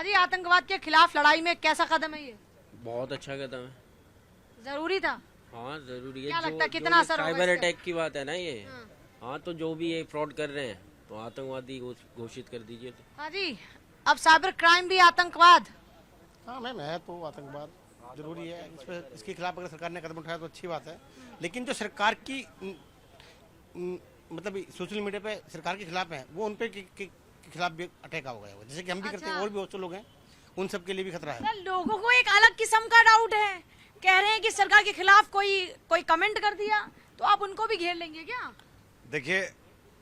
हाजी, आतंकवाद के खिलाफ लड़ाई में कैसा कदम है ये? बहुत अच्छा कदम है। जरूरी था? हाँ जरूरी है। क्या लगता है कितना असर होगा साइबर इसका? अटैक की बात है ना ये। हाँ तो जो भी ये फ्रॉड कर रहे हैं तो आतंकवादी घोषित कर दीजिए। तो हाजी, अब साइबर क्राइम भी आतंकवाद? हाँ मैम, है तो आतंकवाद जरूरी है। इसके खिलाफ अगर सरकार ने कदम उठाया तो अच्छी बात है, लेकिन जो सरकार की मतलब सोशल मीडिया पे सरकार के खिलाफ है वो उन पे के खिलाफ भी अटैक होगा, जैसे कि हम भी करते हैं और भी बहुत से लोग हैं, उन सब के लिए भी खतरा है। सर, लोगों को एक अलग किस्म का डाउट है, कह रहे हैं कि सरकार के खिलाफ कोई कमेंट कर दिया तो आप उनको भी घेर लेंगे क्या? देखिए,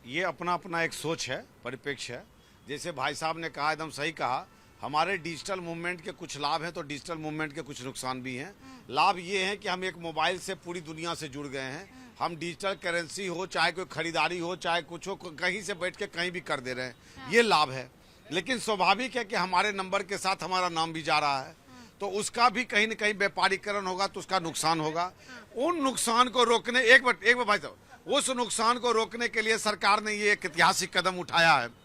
ये अपना अपना एक सोच है, परिप्रेक्ष्य है। जैसे भाई साहब ने कहा, एकदम सही कहा, हमारे डिजिटल मूवमेंट के कुछ लाभ हैं तो डिजिटल मूवमेंट के कुछ नुकसान भी हैं। लाभ ये है कि हम एक मोबाइल से पूरी दुनिया से जुड़ गए हैं। हम डिजिटल करेंसी हो, चाहे कोई खरीदारी हो, चाहे कुछ हो, कहीं से बैठ के कहीं भी कर दे रहे हैं, ये लाभ है। लेकिन स्वाभाविक है कि हमारे नंबर के साथ हमारा नाम भी जा रहा है, तो उसका भी कहीं न कहीं व्यापारीकरण होगा तो उसका नुकसान होगा। उन नुकसान को रोकने एक बार भाई साहब, उस नुकसान को रोकने के लिए सरकार ने ये एक ऐतिहासिक कदम उठाया है।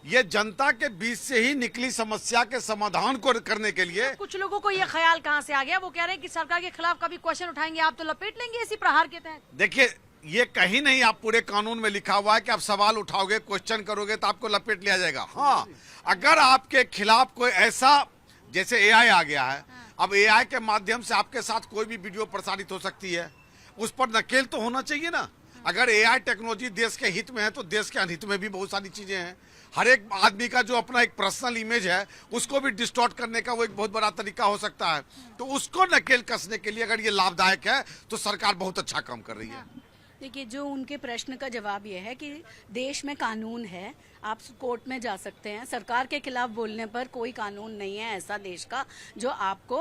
ये जनता के बीच से ही निकली समस्या के समाधान को करने के लिए। कुछ लोगों को ये ख्याल कहाँ से आ गया, वो कह रहे हैं कि सरकार के खिलाफ कभी क्वेश्चन उठाएंगे आप तो लपेट लेंगे इसी प्रहार के तहत। देखिए, ये कहीं नहीं आप पूरे कानून में लिखा हुआ है कि आप सवाल उठाओगे, क्वेश्चन करोगे तो आपको लपेट लिया जाएगा। हाँ, अगर आपके खिलाफ कोई ऐसा, जैसे एआई आ गया है, अब एआई के माध्यम से आपके साथ कोई भी वीडियो प्रसारित हो सकती है, उस पर नकेल तो होना चाहिए ना। अगर एआई टेक्नोलॉजी देश के हित में है तो देश के अनहित में भी बहुत सारी चीजें हैं। हर एक आदमी का जो अपना एक पर्सनल इमेज है उसको भी डिस्टॉर्ट करने का वो एक बहुत बड़ा तरीका हो सकता है। तो उसको नकेल कसने के लिए अगर ये लाभदायक है तो सरकार बहुत अच्छा काम कर रही है। देखिए, जो उनके प्रश्न का जवाब ये है कि देश में कानून है, आप कोर्ट में जा सकते हैं। सरकार के खिलाफ बोलने पर कोई कानून नहीं है ऐसा देश का जो आपको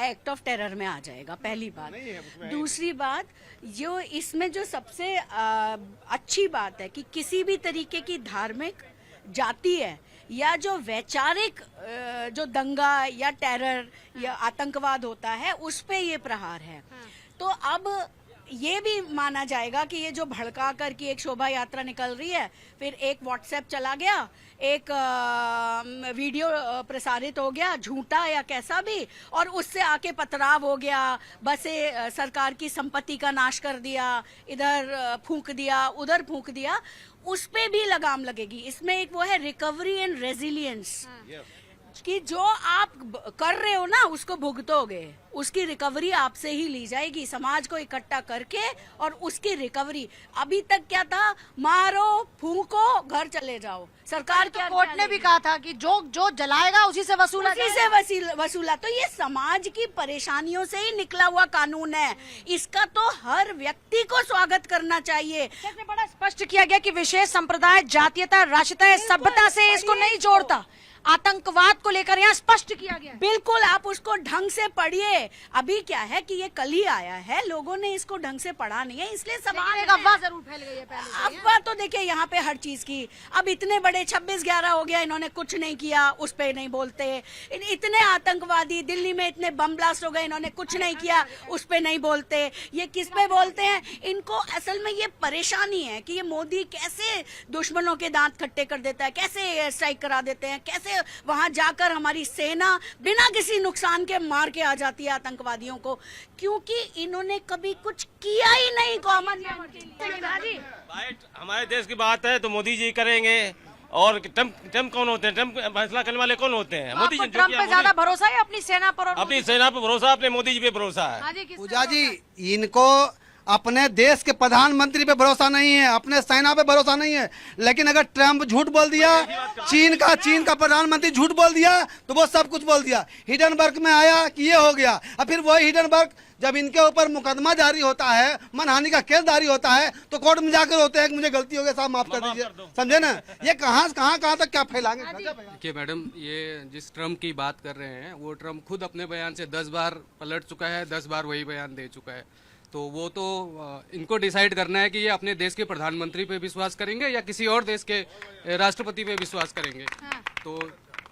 एक्ट ऑफ टेरर में आ जाएगा, पहली बात। दूसरी बात, जो इसमें जो सबसे अच्छी बात है कि किसी भी तरीके की धार्मिक, जाति है या जो वैचारिक जो दंगा या टेरर या आतंकवाद होता है उस पे ये प्रहार है। तो अब ये भी माना जाएगा कि ये जो भड़का कर की एक शोभा यात्रा निकल रही है, फिर एक व्हाट्सएप चला गया, एक वीडियो प्रसारित हो गया झूठा या कैसा भी, और उससे आके पथराव हो गया, बसे सरकार की संपत्ति का नाश कर दिया, इधर फूंक दिया, उधर फूंक दिया, उस पे भी लगाम लगेगी। इसमें एक वो है रिकवरी एंड रेजिलियंस कि जो आप कर रहे हो ना उसको भुगतोगे, उसकी रिकवरी आपसे ही ली जाएगी, समाज को इकट्ठा करके, और उसकी रिकवरी। अभी तक क्या था, मारो फूंको घर चले जाओ। सरकार तो कोर्ट ने भी कहा था कि जो जलाएगा उसी से वसूला। तो ये समाज की परेशानियों से ही निकला हुआ कानून है, इसका तो हर व्यक्ति को स्वागत करना चाहिए। इसमें बड़ा स्पष्ट किया गया कि विशेष संप्रदाय, जातीयता, राष्ट्रीयता, सभ्यता से इसको नहीं जोड़ता। आतंकवाद को लेकर यहाँ स्पष्ट किया गया। बिल्कुल, आप उसको ढंग से पढ़िए। अभी क्या है कि ये कल ही आया है, लोगों ने इसको ढंग से पढ़ा नहीं है, इसलिए सवाल एक अफवाह जरूर फैल गई है पहले से। अफवाह तो देखिए यहाँ पे हर चीज की, अब इतने बड़े 26/11 हो गया, इन्होंने कुछ नहीं किया, उस पे नहीं बोलते। इतने आतंकवादी, दिल्ली में इतने बम ब्लास्ट हो गए, इन्होंने कुछ नहीं किया, उस पे नहीं बोलते। ये किस पे बोलते हैं? इनको असल में ये परेशानी है कि ये मोदी कैसे दुश्मनों के दांत खट्टे कर देता है, कैसे एयर स्ट्राइक करा देते हैं, कैसे वहां जाकर हमारी सेना बिना किसी नुकसान के मार के आ जाती है आतंकवादियों को, क्योंकि इन्होंने कभी कुछ किया ही नहीं कॉमन मैन के लिए। हमारे देश की बात है तो मोदी जी करेंगे, और ट्रम्प कौन होते हैं? ट्रम्प फैसला करने वाले कौन होते हैं? मोदी जी। ट्रम्प पे ज्यादा भरोसा है अपनी सेना पर? अपनी सेना पर भरोसा, अपने मोदी जी पे भरोसा है। पूजा जी, इनको अपने देश के प्रधानमंत्री पे भरोसा नहीं है, अपने सेना पे भरोसा नहीं है। लेकिन अगर ट्रम्प झूठ बोल दिया, चीन का प्रधानमंत्री झूठ बोल दिया तो वो सब कुछ बोल दिया। हिडनबर्ग में आया कि ये हो गया, अब फिर वही हिडनबर्ग जब इनके ऊपर मुकदमा जारी होता है, मानहानि का केस जारी होता है, तो कोर्ट में जाकर होते हैं कि मुझे गलती हो गई साहब माफ कर दीजिए। समझे ना? ये कहाँ तक क्या फैलाएंगे। देखिए मैडम, ये जिस ट्रम्प की बात कर रहे हैं वो ट्रम्प खुद अपने बयान से 10 बार पलट चुका है, 10 बार वही बयान दे चुका है। तो वो तो इनको डिसाइड करना है कि ये अपने देश के प्रधानमंत्री पे विश्वास करेंगे या किसी और देश के राष्ट्रपति पे विश्वास करेंगे। तो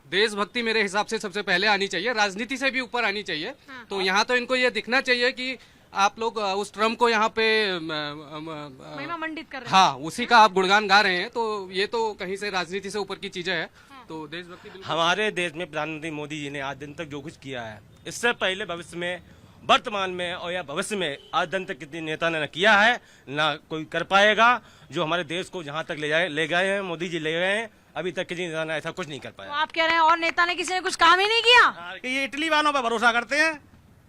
देशभक्ति मेरे हिसाब से सबसे पहले आनी चाहिए, राजनीति से भी ऊपर आनी चाहिए। तो यहाँ तो इनको ये दिखना चाहिए कि आप लोग उस ट्रम्प को यहाँ पे महिमा मंडित कर रहे हैं। हाँ, उसी का आप गुणगान गा रहे हैं, तो ये तो कहीं से राजनीति से ऊपर की चीजें है। तो देशभक्ति बिल्कुल हमारे देश में प्रधानमंत्री मोदी जी ने आज दिन तक जो कुछ किया है, इससे पहले भविष्य में, वर्तमान में और या भविष्य में आज दिन तक किसी नेता ने न किया है, ना कोई कर पाएगा। जो हमारे देश को जहाँ तक ले गए हैं, मोदी जी ले गए हैं, अभी तक किसी नेता ने ऐसा कुछ नहीं कर तो पाया। आप कह रहे हैं और नेता ने किसी ने कुछ काम ही नहीं किया? ये इटली वालों पर भरोसा करते हैं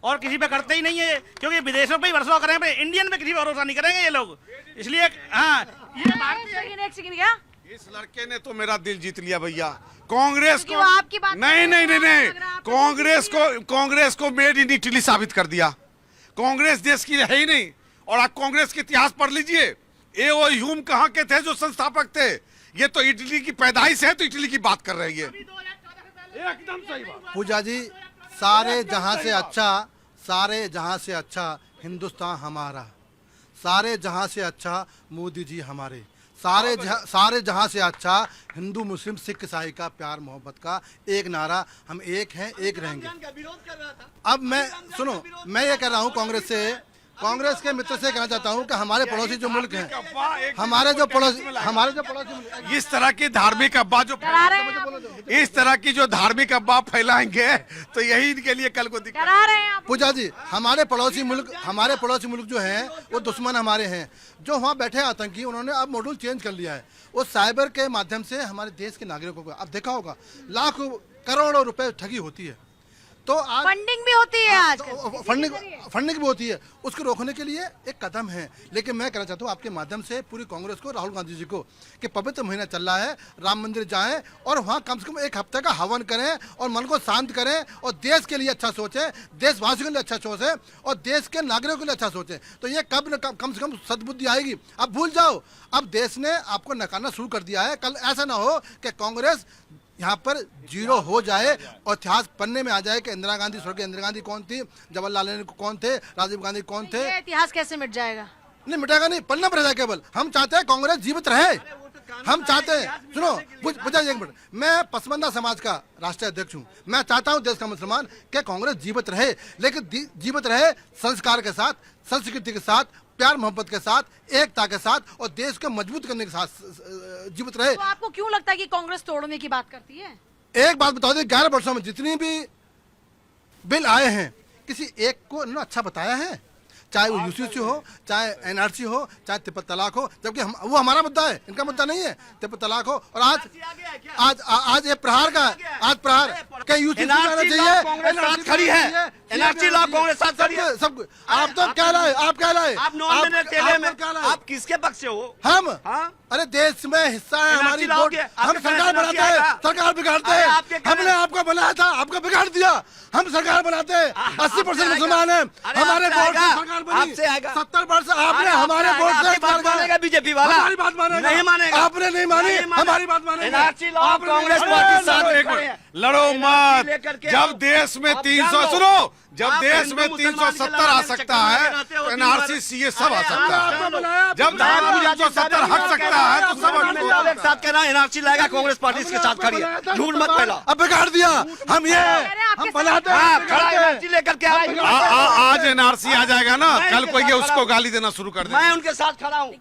और किसी पे करते ही नहीं है, क्योंकि विदेशों पे ही भरोसा करें, पे इंडियन पे किसी पे भरोसा नहीं करेंगे ये लोग। इसलिए हाँ, एक सेकंड क्या? इस लड़के ने तो मेरा दिल जीत लिया भैया। कांग्रेस क्योंकि को वो आपकी बात नहीं नहीं नहीं नहीं, लग रहा है आपको कांग्रेस को मेड इन इटली साबित कर दिया। कांग्रेस देश की है ही नहीं। और आप कांग्रेस के इतिहास पढ़ लीजिए, ए.ओ. ह्यूम कहाँ के थे जो संस्थापक थे? ये तो इटली की पैदाइश है, तो इटली की बात कर रही है। एकदम सही बात। पूजा जी, सारे जहां से अच्छा हिंदुस्तान हमारा, सारे जहां से अच्छा मोदी जी हमारे, सारे जहां से अच्छा हिंदू मुस्लिम सिख ईसाई का प्यार मोहब्बत का एक नारा, हम एक हैं, एक रहेंगे। अब मैं ये कह रहा हूं कांग्रेस के मित्र से कहना चाहता हूं कि हमारे पड़ोसी जो मुल्क हैं, हमारे जो पड़ोसी मुल्क, इस तरह की धार्मिक अफवाह जो धार्मिक अफवाह फैलाएंगे तो यही इनके लिए कल को दिक्कत। करा रहे हैं आप। पूजा जी, हमारे पड़ोसी मुल्क जो हैं वो दुश्मन हमारे हैं। जो वहाँ बैठे आतंकी, उन्होंने अब मॉडल चेंज कर लिया है। वो साइबर के माध्यम से हमारे देश के नागरिकों को, अब देखा होगा, लाखों करोड़ों रुपए ठगी होती है। तो आज फंडिंग भी होती है, आज फंडिंग भी होती है। उसको रोकने के लिए एक कदम है। लेकिन मैं कहना चाहता हूँ आपके माध्यम से पूरी कांग्रेस को, राहुल गांधी जी को, कि पवित्र महीना चल रहा है, राम मंदिर जाएं और वहाँ कम से कम एक हफ्ते का हवन करें और मन को शांत करें और देश के लिए अच्छा सोचें, देशवासियों के लिए अच्छा सोचें और देश के नागरिकों के लिए अच्छा सोचें। तो ये कम से कम सद्बुद्धि आएगी। अब भूल जाओ, अब देश ने आपको नकारना शुरू कर दिया है। कल ऐसा ना हो कि कांग्रेस यहाँ पर जीरो हो जाए और इतिहास पन्ने में आ जाए कि इंदिरा गांधी, स्वर्गीय इंदिरा गांधी कौन थी, जवाहरलाल नेहरू कौन थे, राजीव गांधी कौन थे। ये इतिहास कैसे मिट जाएगा? नहीं मिटेगा, नहीं, पन्ने पर रह जाए केवल। हम चाहते हैं कांग्रेस जीवित रहे। हम चाहते हैं, सुनो पूजा जी एक मिनट, मैं पसमंदा समाज का राष्ट्रीय अध्यक्ष हूँ। मैं चाहता हूँ देश का मुसलमान कि कांग्रेस जीवित रहे, लेकिन जीवित रहे संस्कार के साथ, संस्कृति के साथ, प्यार मोहब्बत के साथ, एकता के साथ और देश को मजबूत करने के साथ जीवित रहे। तो आपको क्यों लगता है कि कांग्रेस तोड़ने की बात करती है? एक बात बताओ, 11 वर्षों में जितनी भी बिल आए हैं, किसी एक को इन्होंने अच्छा बताया है? चाहे वो यूसीसी हो, चाहे एनआरसी हो, चाहे तिब्बत तलाक हो, जबकि वो हमारा मुद्दा है, इनका मुद्दा नहीं है। तिब्बत तलाक हो और आज ये प्रहार का, आज प्रहार क्या यूसीसी आना चाहिए? खड़ी है एनआरसी लॉ, कांग्रेस साथ खड़ी है। सब आप तो क्या लाए, आप क्या लाए, आप किसके पक्ष से हो? हम हाँ? अरे देश में हिस्सा है हमारी वोट, हम सरकार बनाते हैं, सरकार बिगाड़ते हैं। हमने आपको बनाया था, आपको बिगाड़ दिया। हम सरकार बनाते हैं, 80% मुसलमान हैं, हमारे वोट से सरकार बनी। 70% आपने हमारे वोट से सरकार मानेगा बीजेपी वाला? हमारी बात मानेगा? नहीं मानेगा। आपने नहीं मानी, हमारी बात मानेगा। एनआरसी लॉ कांग्रेस पार्टी साथ लड़ो मत। जब देश में 300 सुनो, जब देश में 370 आ सकता है तो एनआरसी सीए सब आ सकता है। जब 370 हट सकता है तो सब एक साथ कहना एनआरसी लाएगा, कांग्रेस पार्टी इसके साथ खड़ी है। झूठ मत फैला। अब बिगाड़ दिया। हम बनाते हैं, खड़ा एनआरसी लेकर के आए। आज एनआरसी आ जाएगा ना, कल कोई उसको गाली देना शुरू कर देगा। मैं उनके साथ खड़ा हूँ।